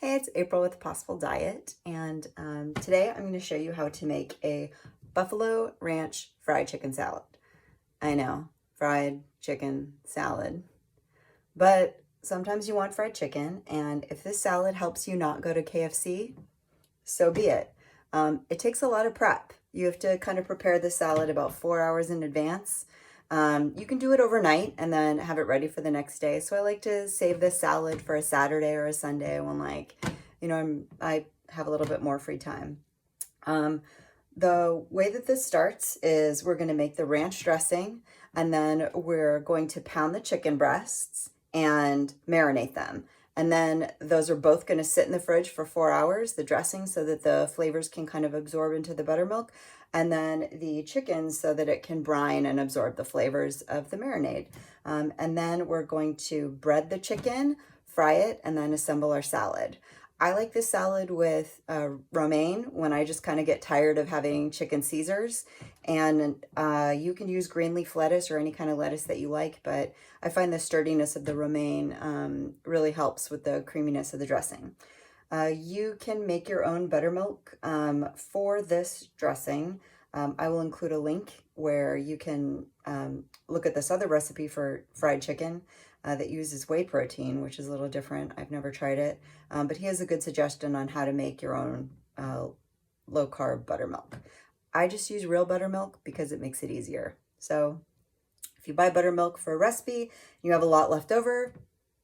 Hey, it's April with Possible Diet, and today I'm going to show you how to make a buffalo ranch fried chicken salad. I know, fried chicken salad, but sometimes you want fried chicken, and if this salad helps you not go to KFC, so be it. It takes a lot of prep. You have to kind of prepare the salad about 4 hours in advance. You can do it overnight and then have it ready for the next day. So I like to save this salad for a Saturday or a Sunday when I have a little bit more free time. The way that this starts is we're going to make the ranch dressing, and then we're going to pound the chicken breasts and marinate them. And then those are both going to sit in the fridge for 4 hours, the dressing, so that the flavors can kind of absorb into the buttermilk, and then the chicken so that it can brine and absorb the flavors of the marinade. And then we're going to bread the chicken, fry it, and then assemble our salad. I like this salad with romaine when I just kind of get tired of having chicken Caesars. And you can use green leaf lettuce or any kind of lettuce that you like, but I find the sturdiness of the romaine really helps with the creaminess of the dressing. You can make your own buttermilk for this dressing. I will include a link where you can look at this other recipe for fried chicken that uses whey protein, which is a little different. I've never tried it, but he has a good suggestion on how to make your own low-carb buttermilk. I just use real buttermilk because it makes it easier. So if you buy buttermilk for a recipe, you have a lot left over,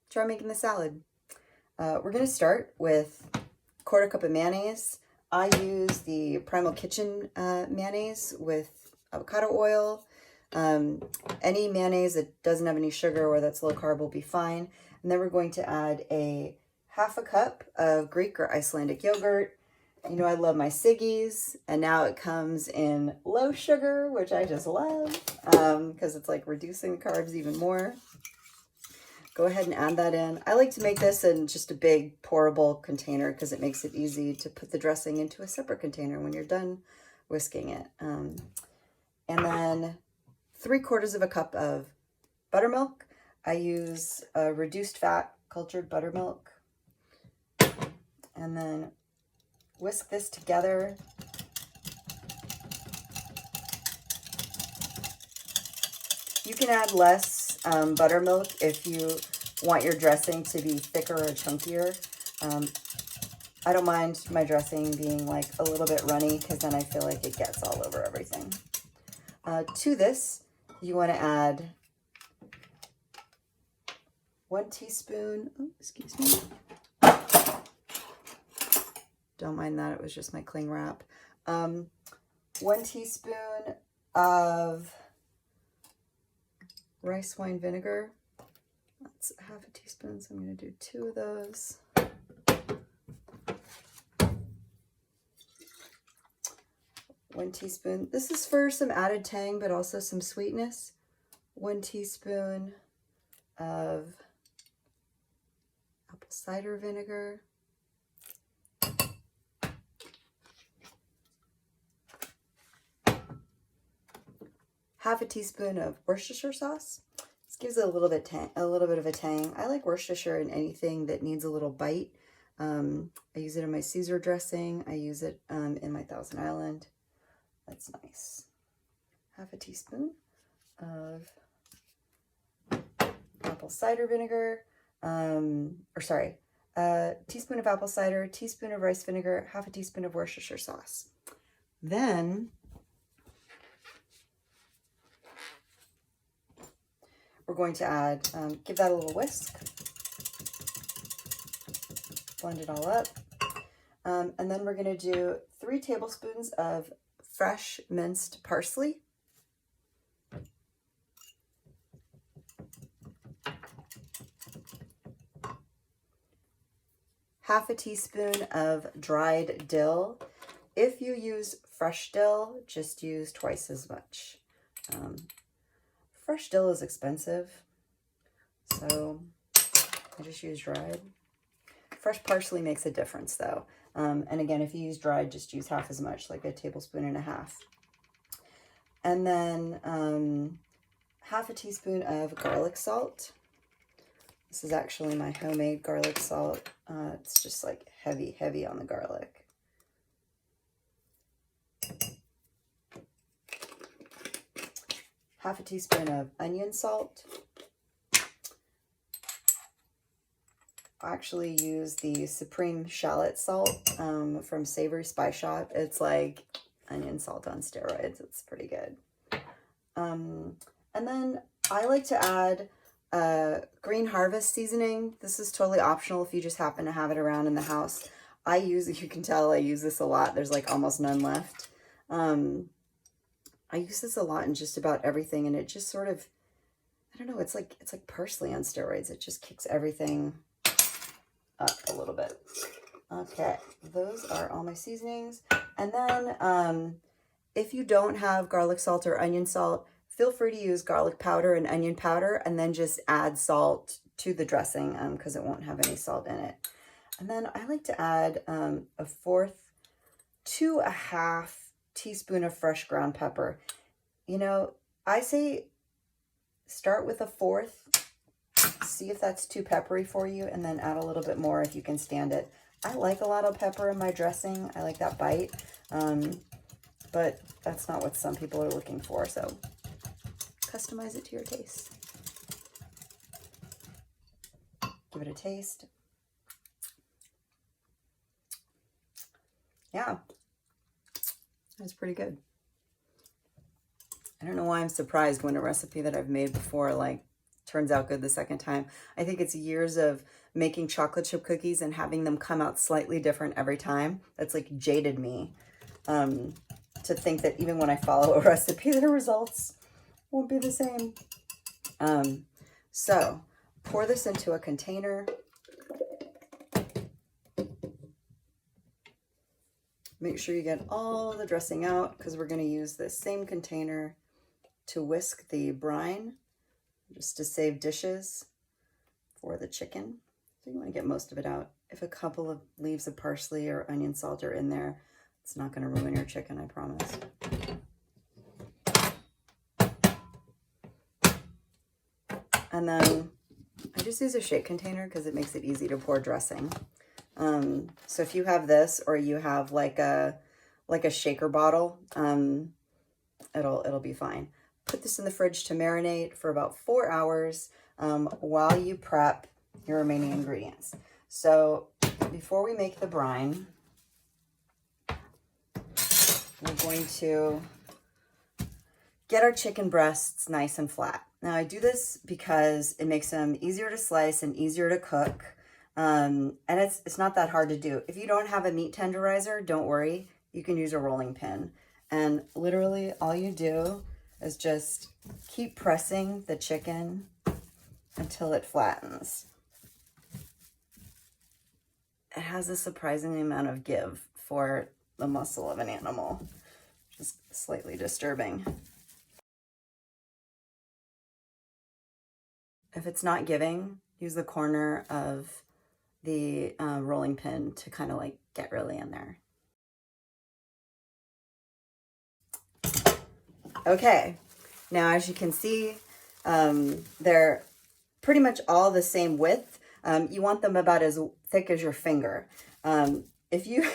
try making the salad. We're going to start with 1/4 cup of mayonnaise. I use the Primal Kitchen mayonnaise with avocado oil. Any mayonnaise that doesn't have any sugar or that's low carb will be fine. And then we're going to add a 1/2 cup of Greek or Icelandic yogurt. You know I love my Siggies, and now it comes in low sugar, which I just love because it's like reducing the carbs even more. Go ahead and add that in. I like to make this in just a big pourable container because it makes it easy to put the dressing into a separate container when you're done whisking it. And then 3/4 cup of buttermilk. I use a reduced fat cultured buttermilk. And then whisk this together. You can add less buttermilk if you want your dressing to be thicker or chunkier. I don't mind my dressing being like a little bit runny because then I feel like it gets all over everything. To this, you want to add 1 teaspoon, oh, excuse me. Don't mind that, it was just my cling wrap. 1 teaspoon of rice wine vinegar. That's 1/2 teaspoon, so I'm going to do 2 of those. 1 teaspoon. This is for some added tang, but also some sweetness. 1 teaspoon of apple cider vinegar. 1/2 teaspoon of Worcestershire sauce. This gives it a little bit of a tang. I like Worcestershire in anything that needs a little bite. I use it in my Caesar dressing. I use it in my Thousand Island. That's nice. 1/2 teaspoon of apple cider vinegar. Teaspoon of apple cider, teaspoon of rice vinegar, 1/2 teaspoon of Worcestershire sauce. Then we're going to add, give that a little whisk, blend it all up, and then we're going to do 3 tablespoons of fresh minced parsley, half a teaspoon of dried dill. If you use fresh dill, just use twice as much. Fresh dill is expensive, so I just use dried. Fresh parsley makes a difference though. And again, if you use dried, just use half as much, like 1.5 tablespoons. And then 1/2 teaspoon of garlic salt, This is actually my homemade garlic salt. It's just like heavy on the garlic. Half a teaspoon of onion salt. I actually use the Supreme Shallot salt from Savory Spice Shop. It's like onion salt on steroids. It's pretty good. And then I like to add Green Harvest seasoning. This is totally optional if you just happen to have it around in the house. You can tell I use this a lot. There's like almost none left. I use this a lot in just about everything, and it just sort of, I don't know, it's like parsley on steroids. It just kicks everything up a little bit. Okay, those are all my seasonings. And then if you don't have garlic salt or onion salt, feel free to use garlic powder and onion powder, and then just add salt to the dressing because it won't have any salt in it. And then I like to add a fourth to a half teaspoon of fresh ground pepper. You know, I say start with a fourth, see if that's too peppery for you, and then add a little bit more if you can stand it. I like a lot of pepper in my dressing. I like that bite, but that's not what some people are looking for, so customize it to your taste. Give it a taste. Yeah, that's pretty good. I don't know why I'm surprised when a recipe that I've made before like turns out good the second time. I think it's years of making chocolate chip cookies and having them come out slightly different every time. That's like jaded me to think that even when I follow a recipe, the results won't be the same. So pour this into a container. Make sure you get all the dressing out because we're going to use this same container to whisk the brine, just to save dishes for the chicken. So you want to get most of it out. If a couple of leaves of parsley or onion salt are in there, it's not going to ruin your chicken, I promise. And then I just use a shake container because it makes it easy to pour dressing. So if you have this, or you have like a shaker bottle, it'll be fine. Put this in the fridge to marinate for about 4 hours while you prep your remaining ingredients. So before we make the brine, we're going to get our chicken breasts nice and flat. Now I do this because it makes them easier to slice and easier to cook. And it's not that hard to do. If you don't have a meat tenderizer, don't worry. You can use a rolling pin. And literally all you do is just keep pressing the chicken until it flattens. It has a surprising amount of give for the muscle of an animal, which is slightly disturbing. If it's not giving, use the corner of the rolling pin to kind of like get really in there. Okay, now as you can see, they're pretty much all the same width. You want them about as thick as your finger. If you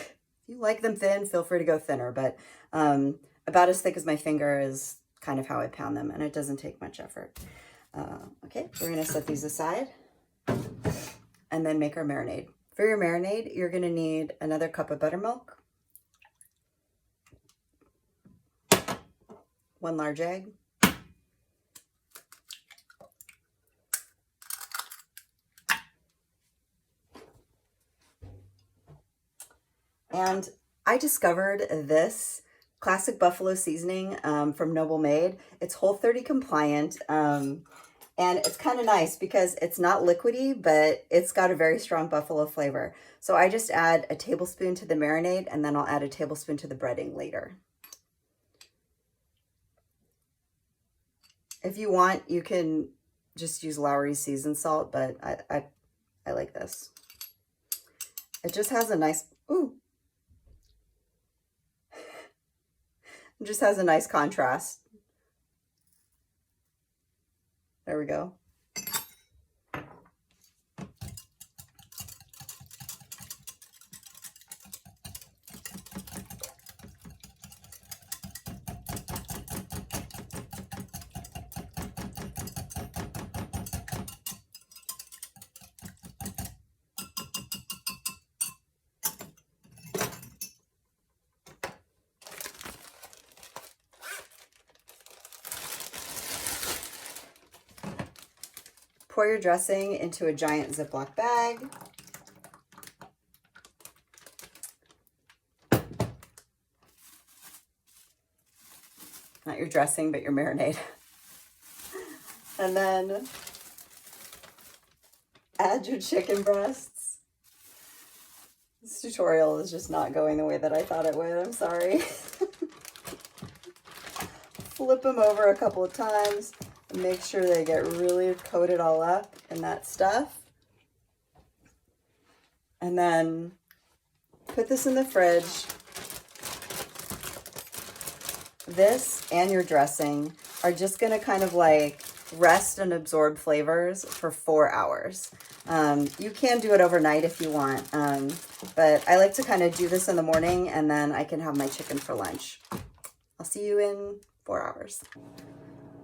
like them thin, feel free to go thinner, but about as thick as my finger is kind of how I pound them, and it doesn't take much effort. Okay, we're gonna set these aside and then make our marinade. For your marinade, you're gonna need another cup of buttermilk, 1 large egg, and I discovered this classic buffalo seasoning from Noble Made. It's Whole30 compliant. And it's kind of nice because it's not liquidy, but it's got a very strong buffalo flavor. So I just add a tablespoon to the marinade, and then I'll add a tablespoon to the breading later. If you want, you can just use Lawry's seasoned salt, but I like this. It just has a nice, it just has a nice contrast. There we go. Pour your dressing into a giant Ziploc bag. Not your dressing, but your marinade. And then add your chicken breasts. This tutorial is just not going the way that I thought it would. I'm sorry. Flip them over a couple of times and make sure they get really coated all up in that stuff. And then put this in the fridge. This and your dressing are just going to kind of like rest and absorb flavors for 4 hours. You can do it overnight if you want, but I like to kind of do this in the morning and then I can have my chicken for lunch. I'll see you in 4 hours.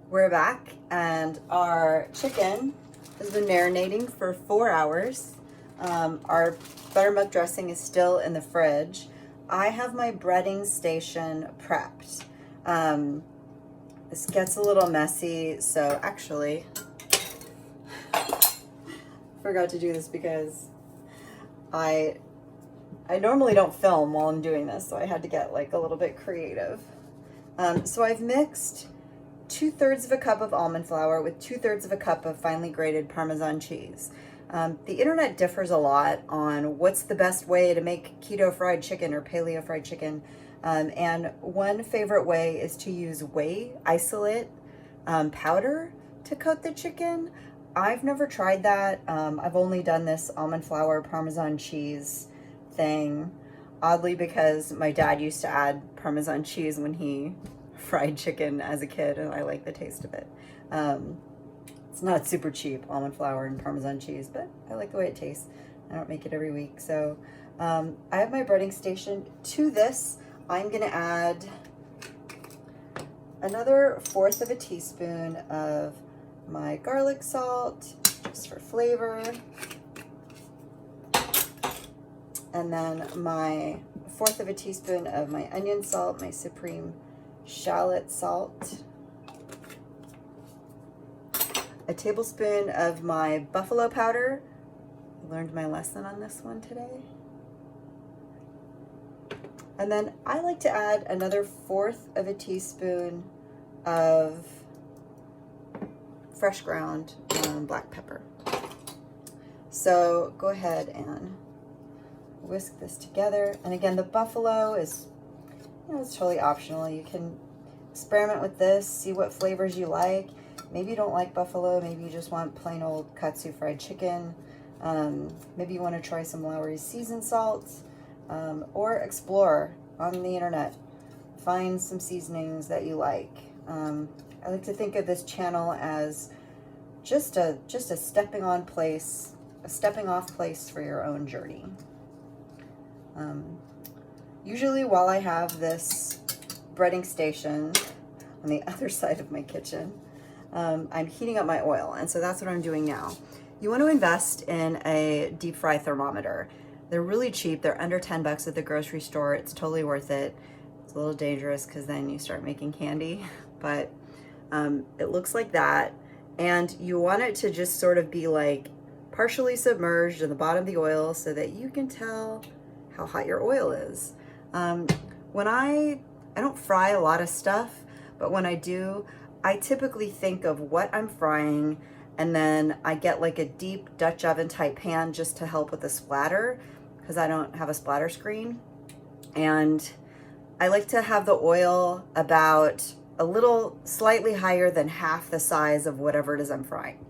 We're back and our chicken has been marinating for 4 hours. Our buttermilk dressing is still in the fridge. I have my breading station prepped. This gets a little messy, so actually, forgot to do this because I normally don't film while I'm doing this, so I had to get like a little bit creative. So I've mixed 2/3 of a cup of almond flour with 2/3 of a cup of finely grated Parmesan cheese. The internet differs a lot on what's the best way to make keto fried chicken or paleo fried chicken. And one favorite way is to use whey isolate powder to coat the chicken. I've never tried that. I've only done this almond flour Parmesan cheese thing, oddly because my dad used to add Parmesan cheese when he fried chicken as a kid, and I like the taste of it. It's not super cheap, almond flour and Parmesan cheese, but I like the way it tastes. I don't make it every week. So I have my breading station. To this, I'm gonna add another 1/4 of a teaspoon of my garlic salt, just for flavor. And then my 1/4 of a teaspoon of my onion salt, my supreme shallot salt. A tablespoon of my buffalo powder. I learned my lesson on this one today. And then I like to add another 1/4 of a teaspoon of fresh ground black pepper. So go ahead and whisk this together. And again, the buffalo is, it's totally optional. You can experiment with this, see what flavors you like. Maybe you don't like buffalo. Maybe you just want plain old katsu fried chicken. Maybe you want to try some Lawry's seasoned salts. Or explore on the internet. Find some seasonings that you like. I like to think of this channel as just a stepping off place for your own journey. Usually while I have this breading station on the other side of my kitchen, I'm heating up my oil, and so that's what I'm doing now. You want to invest in a deep fry thermometer. They're really cheap. They're under 10 bucks at the grocery store. It's totally worth it. It's a little dangerous because then you start making candy, but it looks like that. And you want it to just sort of be like partially submerged in the bottom of the oil so that you can tell how hot your oil is. When I don't fry a lot of stuff, but when I do, I typically think of what I'm frying, and then I get like a deep Dutch oven type pan just to help with the splatter because I don't have a splatter screen. And I like to have the oil about a little slightly higher than half the size of whatever it is I'm frying.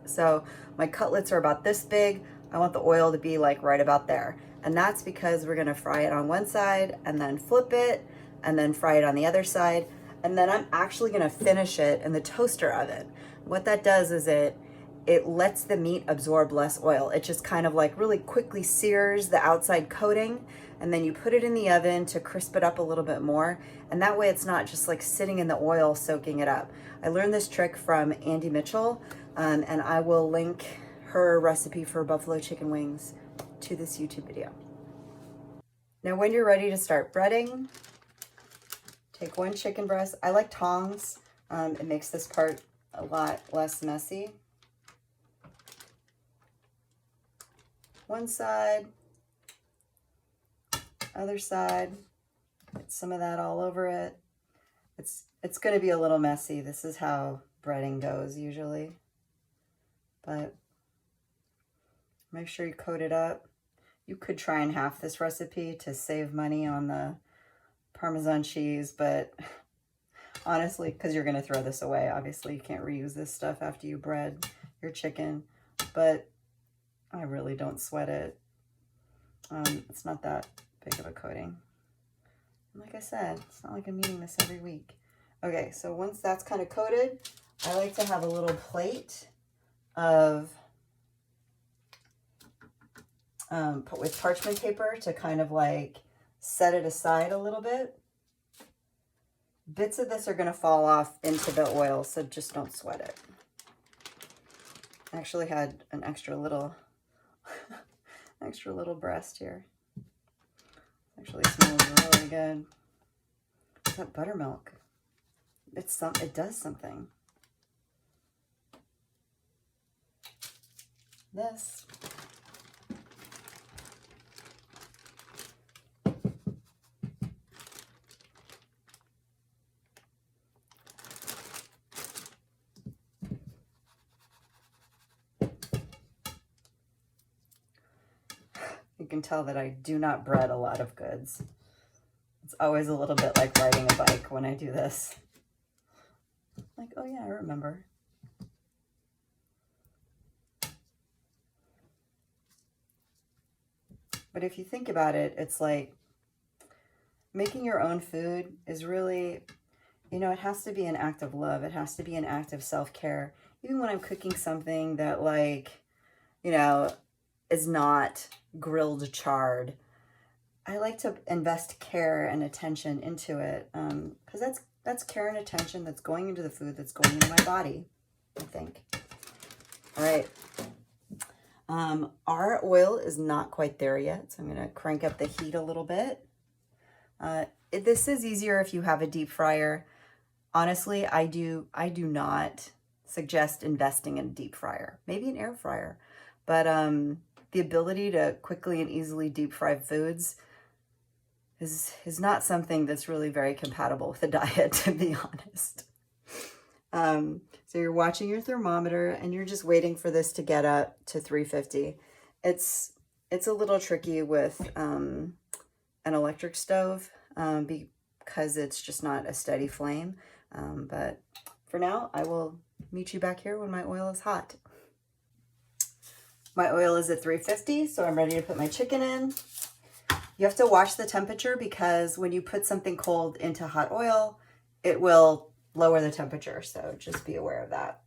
So my cutlets are about this big. I want the oil to be like right about there. And that's because we're gonna fry it on one side and then flip it and then fry it on the other side. And then I'm actually gonna finish it in the toaster oven. What that does is it lets the meat absorb less oil. It just kind of like really quickly sears the outside coating, and then you put it in the oven to crisp it up a little bit more. And that way it's not just like sitting in the oil soaking it up. I learned this trick from Andy Mitchell, and I will link her recipe for buffalo chicken wings to this YouTube video. Now when you're ready to start breading, take one chicken breast. I like tongs. It makes this part a lot less messy. one side, other side, get some of that all over it. It's going to be a little messy. This is how breading goes usually, but make sure you coat it up. You could try and half this recipe to save money on the Parmesan cheese, but honestly, because you're going to throw this away, obviously you can't reuse this stuff after you bread your chicken, but I really don't sweat it. It's not that big of a coating. And like I said, it's not like I'm eating this every week. Okay, so once that's kind of coated, I like to have a little plate of put with parchment paper to kind of like set it aside a little bit. Bits of this are going to fall off into the oil, so just don't sweat it. I actually had an extra little breast here. Actually smells really good. It's that buttermilk. It does something. This. You can tell that I do not bread a lot of goods. It's always a little bit like riding a bike when I do this. Like, oh yeah, I remember. But if you think about it, it's like making your own food is really, it has to be an act of love. It has to be an act of self-care. Even when I'm cooking something that is not grilled charred, I like to invest care and attention into it, because that's care and attention that's going into the food, that's going into my body, I think. All right. Our oil is not quite there yet, so I'm going to crank up the heat a little bit. This is easier if you have a deep fryer. Honestly, I do not suggest investing in a deep fryer, maybe an air fryer, but the ability to quickly and easily deep fry foods is not something that's really very compatible with a diet, to be honest. So you're watching your thermometer and you're just waiting for this to get up to 350. It's a little tricky with an electric stove because it's just not a steady flame. But for now, I will meet you back here when my oil is hot. My oil is at 350, so I'm ready to put my chicken in. You have to watch the temperature because when you put something cold into hot oil, it will lower the temperature, so just be aware of that.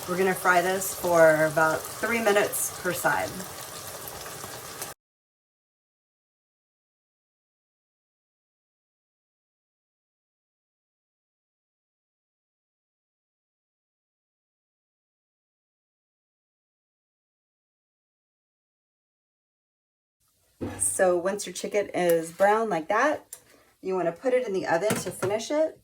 We're going to fry this for about 3 minutes per side. So once your chicken is brown like that, you want to put it in the oven to finish it.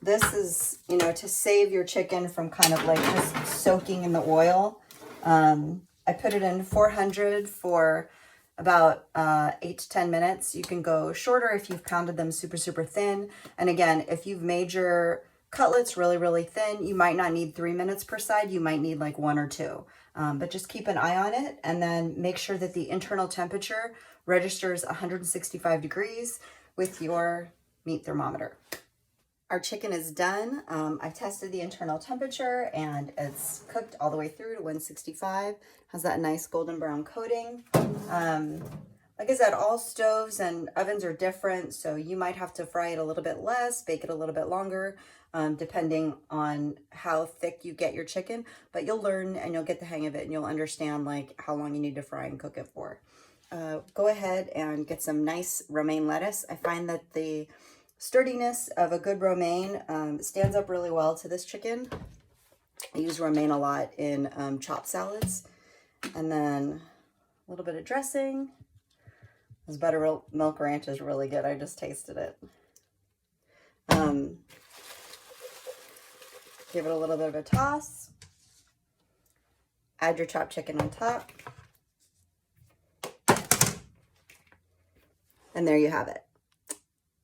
This is, to save your chicken from kind of like just soaking in the oil. I put it in 400 for about 8 to 10 minutes. You can go shorter if you've pounded them super, super thin. And again, if you've made your cutlets really, really thin, you might not need 3 minutes per side. You might need like 1 or 2. But just keep an eye on it and then make sure that the internal temperature registers 165 degrees with your meat thermometer. Our chicken is done. I've tested the internal temperature and it's cooked all the way through to 165. Has that nice golden brown coating. Like I said, all stoves and ovens are different, so you might have to fry it a little bit less, bake it a little bit longer, depending on how thick you get your chicken. But you'll learn and you'll get the hang of it and you'll understand like how long you need to fry and cook it for. Go ahead and get some nice romaine lettuce. I find that the sturdiness of a good romaine stands up really well to this chicken. I use romaine a lot in chopped salads. And then a little bit of dressing. This buttermilk ranch is really good. I just tasted it. Give it a little bit of a toss. Add your chopped chicken on top. And there you have it.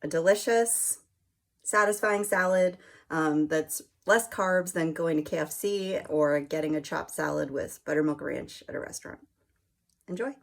A delicious, satisfying salad that's less carbs than going to KFC or getting a chopped salad with buttermilk ranch at a restaurant. Enjoy.